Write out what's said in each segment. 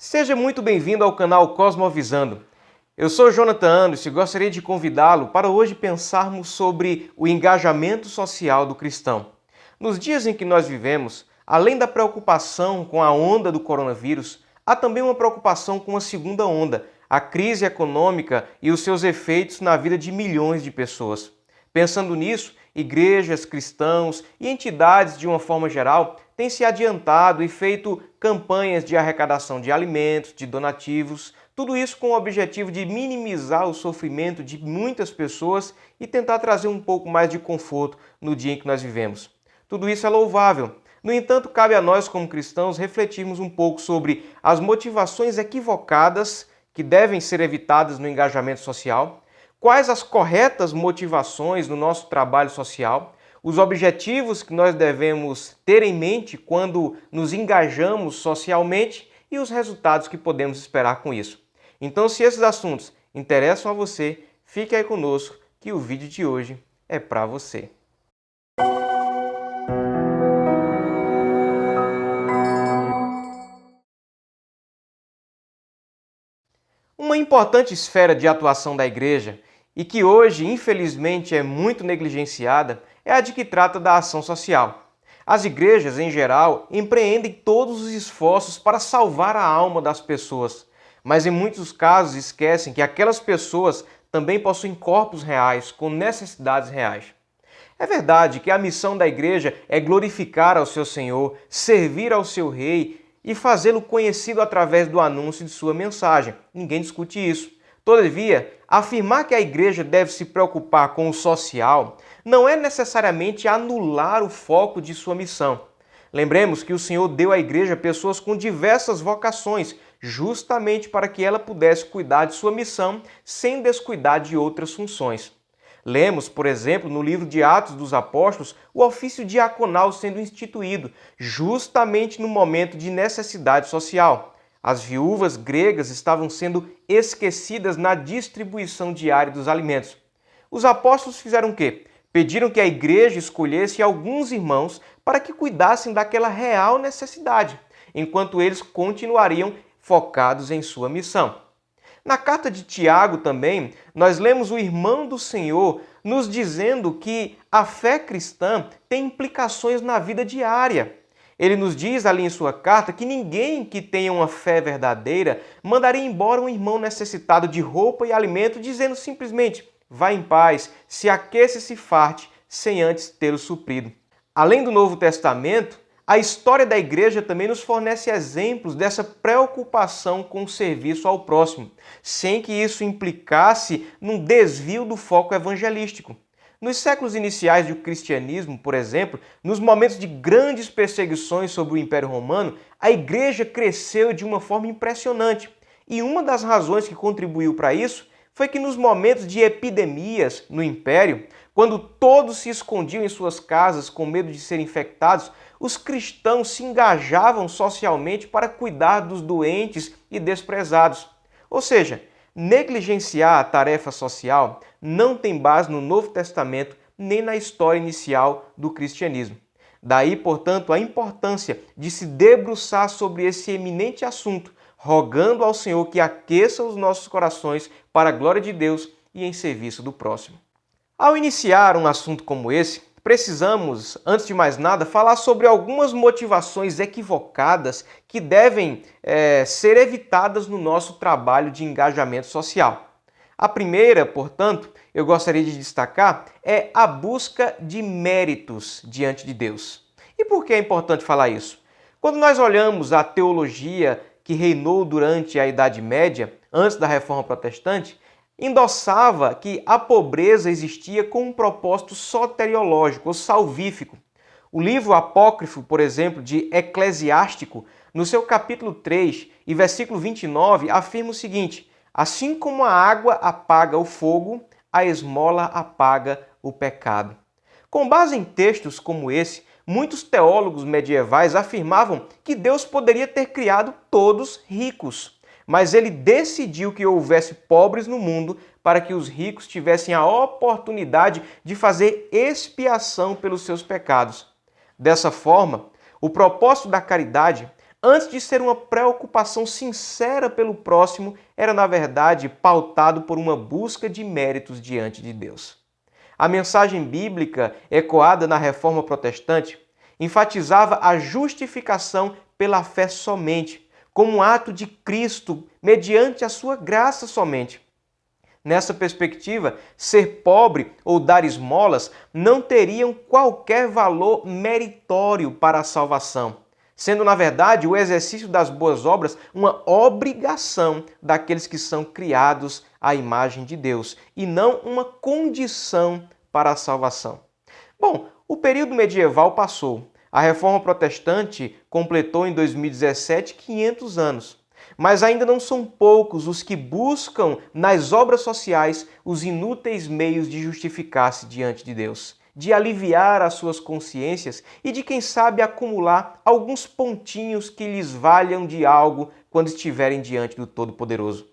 Seja muito bem-vindo ao canal Cosmovisando. Eu sou Jonathan Anderson e gostaria de convidá-lo para hoje pensarmos sobre o engajamento social do cristão. Nos dias em que nós vivemos, além da preocupação com a onda do coronavírus, há também uma preocupação com a segunda onda, a crise econômica e os seus efeitos na vida de milhões de pessoas. Pensando nisso, igrejas, cristãos e entidades de uma forma geral têm se adiantado e feito campanhas de arrecadação de alimentos, de donativos, tudo isso com o objetivo de minimizar o sofrimento de muitas pessoas e tentar trazer um pouco mais de conforto no dia em que nós vivemos. Tudo isso é louvável. No entanto, cabe a nós como cristãos refletirmos um pouco sobre as motivações equivocadas que devem ser evitadas no engajamento social, quais as corretas motivações no nosso trabalho social, os objetivos que nós devemos ter em mente quando nos engajamos socialmente e os resultados que podemos esperar com isso. Então, se esses assuntos interessam a você, fique aí conosco que o vídeo de hoje é para você. Uma importante esfera de atuação da igreja e que hoje, infelizmente, é muito negligenciada é a de que trata da ação social. As igrejas, em geral, empreendem todos os esforços para salvar a alma das pessoas, mas em muitos casos esquecem que aquelas pessoas também possuem corpos reais, com necessidades reais. É verdade que a missão da igreja é glorificar ao seu Senhor, servir ao seu Rei e fazê-lo conhecido através do anúncio de sua mensagem. Ninguém discute isso. Todavia, afirmar que a igreja deve se preocupar com o social não é necessariamente anular o foco de sua missão. Lembremos que o Senhor deu à igreja pessoas com diversas vocações, justamente para que ela pudesse cuidar de sua missão sem descuidar de outras funções. Lemos, por exemplo, no livro de Atos dos Apóstolos, o ofício diaconal sendo instituído, justamente no momento de necessidade social. As viúvas gregas estavam sendo esquecidas na distribuição diária dos alimentos. Os apóstolos fizeram o quê? Pediram que a igreja escolhesse alguns irmãos para que cuidassem daquela real necessidade, enquanto eles continuariam focados em sua missão. Na carta de Tiago também, nós lemos o irmão do Senhor nos dizendo que a fé cristã tem implicações na vida diária. Ele nos diz ali em sua carta que ninguém que tenha uma fé verdadeira mandaria embora um irmão necessitado de roupa e alimento, dizendo simplesmente: vá em paz, se aqueça e se farte, sem antes tê-lo suprido. Além do Novo Testamento, a história da igreja também nos fornece exemplos dessa preocupação com o serviço ao próximo, sem que isso implicasse num desvio do foco evangelístico. Nos séculos iniciais do cristianismo, por exemplo, nos momentos de grandes perseguições sobre o Império Romano, a igreja cresceu de uma forma impressionante. E uma das razões que contribuiu para isso foi que nos momentos de epidemias no Império, quando todos se escondiam em suas casas com medo de serem infectados, os cristãos se engajavam socialmente para cuidar dos doentes e desprezados. Ou seja, negligenciar a tarefa social não tem base no Novo Testamento nem na história inicial do cristianismo. Daí, portanto, a importância de se debruçar sobre esse eminente assunto, rogando ao Senhor que aqueça os nossos corações para a glória de Deus e em serviço do próximo. Ao iniciar um assunto como esse, precisamos, antes de mais nada, falar sobre algumas motivações equivocadas que devem ser evitadas no nosso trabalho de engajamento social. A primeira, portanto, eu gostaria de destacar, é a busca de méritos diante de Deus. E por que é importante falar isso? Quando nós olhamos a teologia que reinou durante a Idade Média, antes da Reforma Protestante, endossava que a pobreza existia com um propósito soteriológico ou salvífico. O livro apócrifo, por exemplo, de Eclesiástico, no seu capítulo 3 e versículo 29, afirma o seguinte: assim como a água apaga o fogo, a esmola apaga o pecado. Com base em textos como esse, muitos teólogos medievais afirmavam que Deus poderia ter criado todos ricos, mas ele decidiu que houvesse pobres no mundo para que os ricos tivessem a oportunidade de fazer expiação pelos seus pecados. Dessa forma, o propósito da caridade, antes de ser uma preocupação sincera pelo próximo, era na verdade pautado por uma busca de méritos diante de Deus. A mensagem bíblica, ecoada na Reforma Protestante, enfatizava a justificação pela fé somente, como um ato de Cristo, mediante a sua graça somente. Nessa perspectiva, ser pobre ou dar esmolas não teriam qualquer valor meritório para a salvação, sendo, na verdade, o exercício das boas obras uma obrigação daqueles que são criados à imagem de Deus, e não uma condição para a salvação. Bom, o período medieval passou. A Reforma Protestante completou em 2017 500 anos. Mas ainda não são poucos os que buscam nas obras sociais os inúteis meios de justificar-se diante de Deus, de aliviar as suas consciências e de, quem sabe, acumular alguns pontinhos que lhes valham de algo quando estiverem diante do Todo-Poderoso.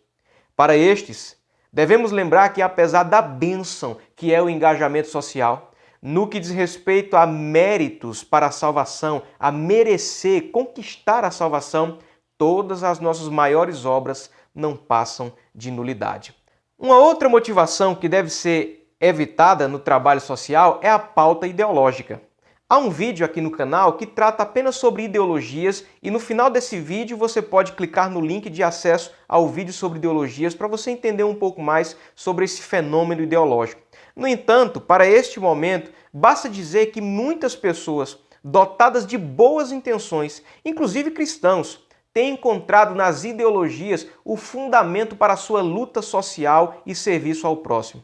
Para estes, devemos lembrar que, apesar da bênção que é o engajamento social, no que diz respeito a méritos para a salvação, a merecer, conquistar a salvação, todas as nossas maiores obras não passam de nulidade. Uma outra motivação que deve ser evitada no trabalho social é a pauta ideológica. Há um vídeo aqui no canal que trata apenas sobre ideologias e no final desse vídeo você pode clicar no link de acesso ao vídeo sobre ideologias para você entender um pouco mais sobre esse fenômeno ideológico. No entanto, para este momento, basta dizer que muitas pessoas dotadas de boas intenções, inclusive cristãos, têm encontrado nas ideologias o fundamento para a sua luta social e serviço ao próximo.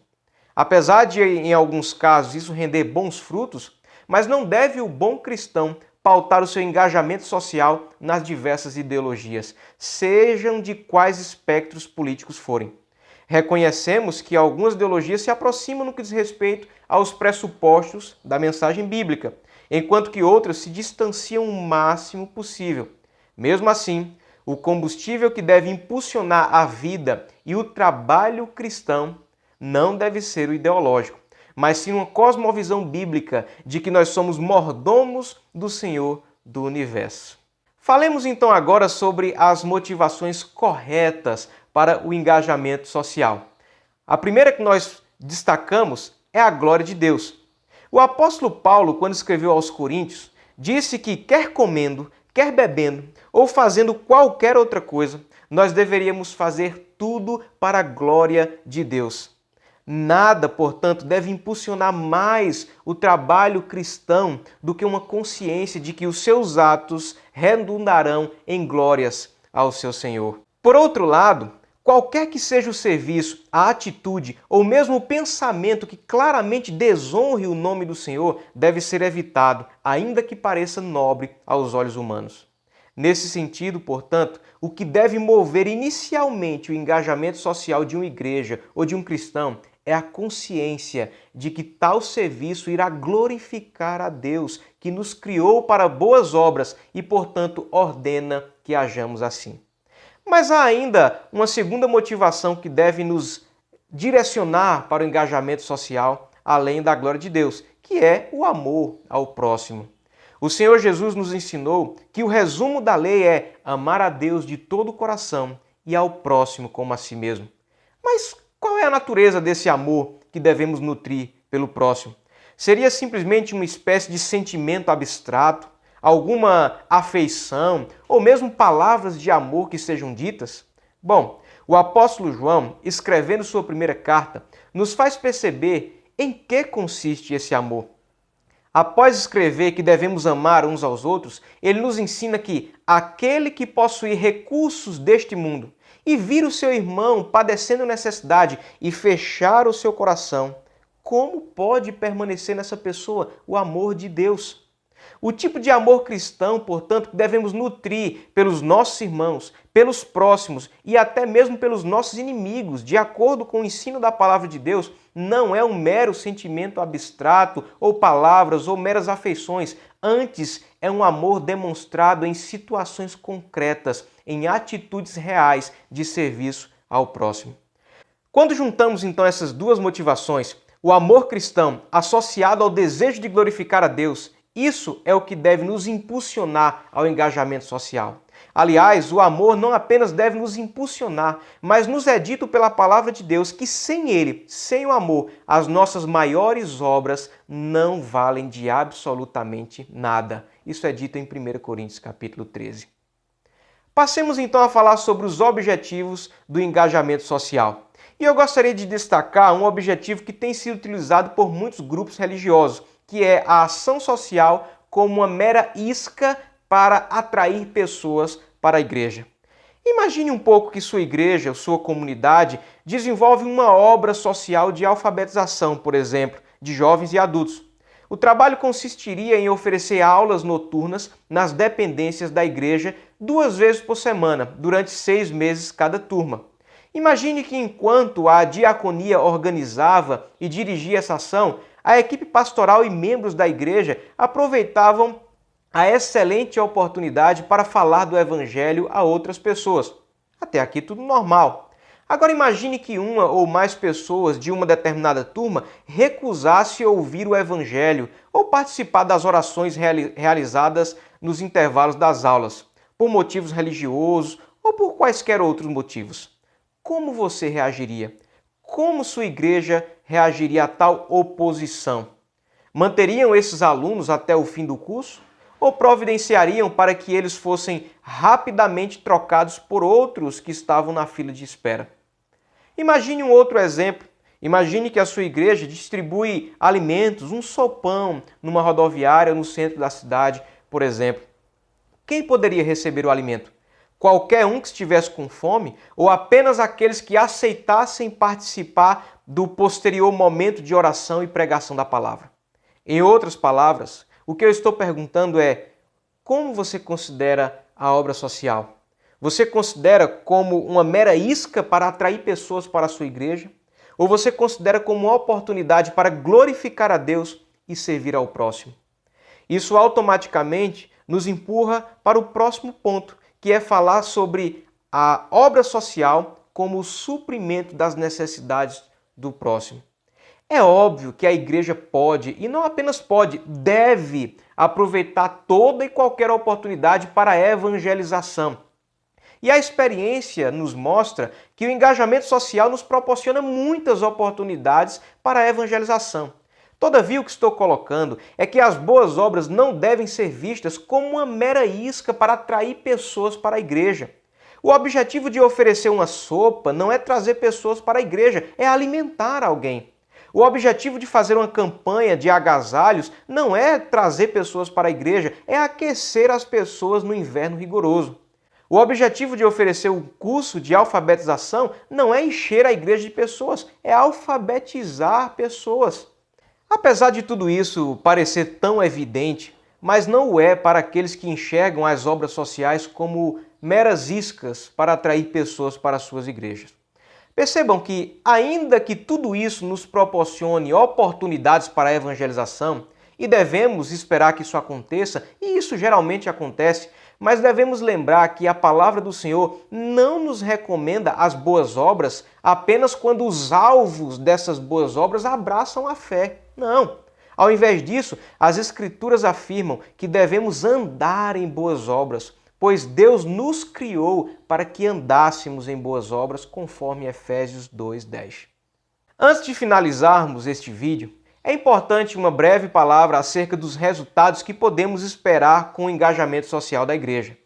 Apesar de, em alguns casos, isso render bons frutos, mas não deve o bom cristão pautar o seu engajamento social nas diversas ideologias, sejam de quais espectros políticos forem. Reconhecemos que algumas ideologias se aproximam no que diz respeito aos pressupostos da mensagem bíblica, enquanto que outras se distanciam o máximo possível. Mesmo assim, o combustível que deve impulsionar a vida e o trabalho cristão não deve ser o ideológico, mas sim uma cosmovisão bíblica de que nós somos mordomos do Senhor do Universo. Falemos então agora sobre as motivações corretas para o engajamento social. A primeira que nós destacamos é a glória de Deus. O apóstolo Paulo, quando escreveu aos Coríntios, disse que quer comendo, quer bebendo ou fazendo qualquer outra coisa, nós deveríamos fazer tudo para a glória de Deus. Nada, portanto, deve impulsionar mais o trabalho cristão do que uma consciência de que os seus atos redundarão em glórias ao seu Senhor. Por outro lado, qualquer que seja o serviço, a atitude ou mesmo o pensamento que claramente desonre o nome do Senhor deve ser evitado, ainda que pareça nobre aos olhos humanos. Nesse sentido, portanto, o que deve mover inicialmente o engajamento social de uma igreja ou de um cristão é a consciência de que tal serviço irá glorificar a Deus, que nos criou para boas obras e, portanto, ordena que hajamos assim. Mas há ainda uma segunda motivação que deve nos direcionar para o engajamento social, além da glória de Deus, que é o amor ao próximo. O Senhor Jesus nos ensinou que o resumo da lei é amar a Deus de todo o coração e ao próximo como a si mesmo. Mas qual é a natureza desse amor que devemos nutrir pelo próximo? Seria simplesmente uma espécie de sentimento abstrato, alguma afeição ou mesmo palavras de amor que sejam ditas? Bom, o apóstolo João, escrevendo sua primeira carta, nos faz perceber em que consiste esse amor. Após escrever que devemos amar uns aos outros, ele nos ensina que aquele que possuir recursos deste mundo e vir o seu irmão padecendo necessidade e fechar o seu coração, como pode permanecer nessa pessoa o amor de Deus? O tipo de amor cristão, portanto, que devemos nutrir pelos nossos irmãos, pelos próximos e até mesmo pelos nossos inimigos, de acordo com o ensino da palavra de Deus, não é um mero sentimento abstrato ou palavras ou meras afeições. Antes, é um amor demonstrado em situações concretas, em atitudes reais de serviço ao próximo. Quando juntamos então essas duas motivações, o amor cristão associado ao desejo de glorificar a Deus, isso é o que deve nos impulsionar ao engajamento social. Aliás, o amor não apenas deve nos impulsionar, mas nos é dito pela palavra de Deus que sem ele, sem o amor, as nossas maiores obras não valem de absolutamente nada. Isso é dito em 1 Coríntios capítulo 13. Passemos então a falar sobre os objetivos do engajamento social. E eu gostaria de destacar um objetivo que tem sido utilizado por muitos grupos religiosos, que é a ação social como uma mera isca para atrair pessoas para a igreja. Imagine um pouco que sua igreja, sua comunidade, desenvolve uma obra social de alfabetização, por exemplo, de jovens e adultos. O trabalho consistiria em oferecer aulas noturnas nas dependências da igreja 2 vezes por semana, durante 6 meses cada turma. Imagine que enquanto a diaconia organizava e dirigia essa ação, a equipe pastoral e membros da igreja aproveitavam a excelente oportunidade para falar do Evangelho a outras pessoas. Até aqui tudo normal. Agora imagine que uma ou mais pessoas de uma determinada turma recusasse ouvir o Evangelho ou participar das orações realizadas nos intervalos das aulas, por motivos religiosos ou por quaisquer outros motivos. Como você reagiria? Como sua igreja reagiria a tal oposição? Manteriam esses alunos até o fim do curso? Ou providenciariam para que eles fossem rapidamente trocados por outros que estavam na fila de espera? Imagine um outro exemplo. Imagine que a sua igreja distribui alimentos, um sopão, numa rodoviária no centro da cidade, por exemplo. Quem poderia receber o alimento? Qualquer um que estivesse com fome ou apenas aqueles que aceitassem participar do posterior momento de oração e pregação da palavra? Em outras palavras, o que eu estou perguntando é: como você considera a obra social? Você considera como uma mera isca para atrair pessoas para a sua igreja? Ou você considera como uma oportunidade para glorificar a Deus e servir ao próximo? Isso automaticamente nos empurra para o próximo ponto, que é falar sobre a obra social como o suprimento das necessidades do próximo. É óbvio que a igreja pode, e não apenas pode, deve aproveitar toda e qualquer oportunidade para a evangelização. E a experiência nos mostra que o engajamento social nos proporciona muitas oportunidades para a evangelização. Todavia, o que estou colocando é que as boas obras não devem ser vistas como uma mera isca para atrair pessoas para a igreja. O objetivo de oferecer uma sopa não é trazer pessoas para a igreja, é alimentar alguém. O objetivo de fazer uma campanha de agasalhos não é trazer pessoas para a igreja, é aquecer as pessoas no inverno rigoroso. O objetivo de oferecer um curso de alfabetização não é encher a igreja de pessoas, é alfabetizar pessoas. Apesar de tudo isso parecer tão evidente, mas não o é para aqueles que enxergam as obras sociais como meras iscas para atrair pessoas para suas igrejas. Percebam que, ainda que tudo isso nos proporcione oportunidades para a evangelização, e devemos esperar que isso aconteça, e isso geralmente acontece, mas devemos lembrar que a palavra do Senhor não nos recomenda as boas obras apenas quando os alvos dessas boas obras abraçam a fé. Não. Ao invés disso, as Escrituras afirmam que devemos andar em boas obras, pois Deus nos criou para que andássemos em boas obras, conforme Efésios 2:10. Antes de finalizarmos este vídeo, é importante uma breve palavra acerca dos resultados que podemos esperar com o engajamento social da igreja.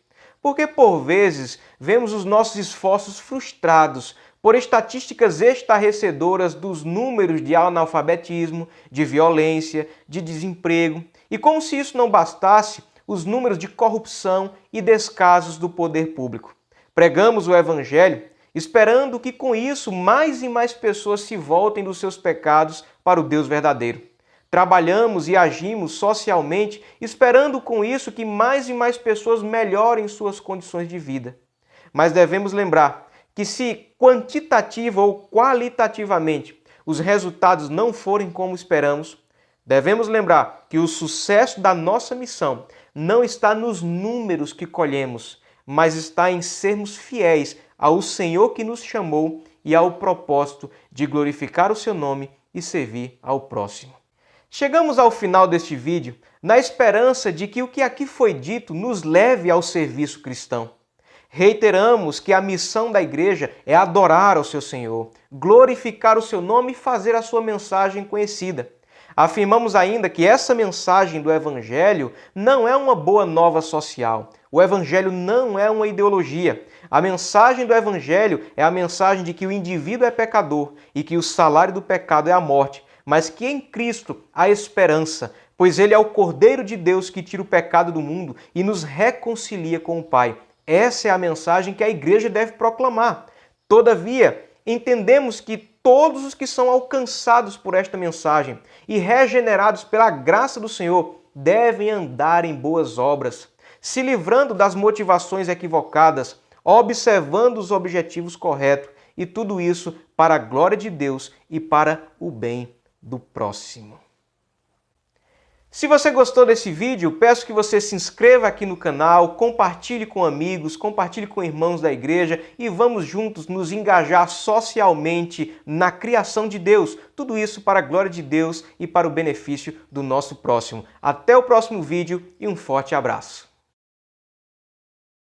Porque, por vezes, vemos os nossos esforços frustrados por estatísticas estarrecedoras dos números de analfabetismo, de violência, de desemprego, e como se isso não bastasse, os números de corrupção e descasos do poder público. Pregamos o Evangelho esperando que com isso mais e mais pessoas se voltem dos seus pecados para o Deus verdadeiro. Trabalhamos e agimos socialmente esperando com isso que mais e mais pessoas melhorem suas condições de vida. Mas devemos lembrar que se quantitativa ou qualitativamente os resultados não forem como esperamos, devemos lembrar que o sucesso da nossa missão não está nos números que colhemos, mas está em sermos fiéis ao Senhor que nos chamou e ao propósito de glorificar o seu nome e servir ao próximo. Chegamos ao final deste vídeo na esperança de que o que aqui foi dito nos leve ao serviço cristão. Reiteramos que a missão da igreja é adorar ao seu Senhor, glorificar o seu nome e fazer a sua mensagem conhecida. Afirmamos ainda que essa mensagem do Evangelho não é uma boa nova social. O Evangelho não é uma ideologia. A mensagem do Evangelho é a mensagem de que o indivíduo é pecador e que o salário do pecado é a morte, mas que em Cristo há esperança, pois Ele é o Cordeiro de Deus que tira o pecado do mundo e nos reconcilia com o Pai. Essa é a mensagem que a igreja deve proclamar. Todavia, entendemos que todos os que são alcançados por esta mensagem e regenerados pela graça do Senhor devem andar em boas obras, se livrando das motivações equivocadas, observando os objetivos corretos e tudo isso para a glória de Deus e para o bem do próximo. Se você gostou desse vídeo, peço que você se inscreva aqui no canal, compartilhe com amigos, compartilhe com irmãos da igreja e vamos juntos nos engajar socialmente na criação de Deus. Tudo isso para a glória de Deus e para o benefício do nosso próximo. Até o próximo vídeo e um forte abraço.